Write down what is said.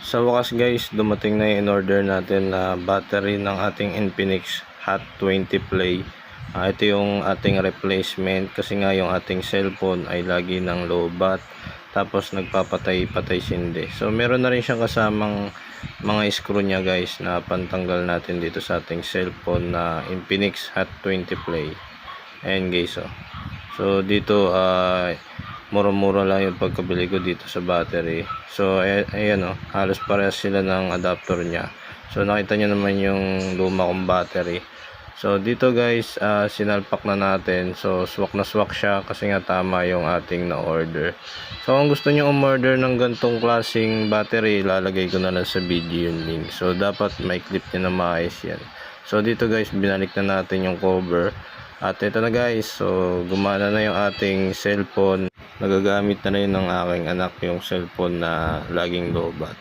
Sa wakas guys, dumating na yung in-order natin na battery ng ating Infinix Hot 20 Play. Ito yung ating replacement kasi nga yung ating cellphone ay lagi ng low bat. Tapos nagpapatay-patay sindi. So meron na rin siyang kasamang mga screw niya guys na pantanggal natin dito sa ating cellphone na Infinix Hot 20 Play. Ayan guys oh. So dito mura-mura lang yung pagkabili ko dito sa battery. So ayan oh, halos parehas sila ng adapter niya. So nakita nyo naman yung luma kong battery. So dito guys, sinalpak na natin. So swak na swak siya kasi nga tama yung ating na-order. So kung gusto nyo umorder ng gantong klaseng battery, lalagay ko na lang sa video yung link. So dapat may clip nyo na maayos yan. So dito guys, binalik na natin yung cover. At ito na guys, so gumana na yung ating cellphone. Nagagamit na rin ng aking anak yung cellphone na laging low bat.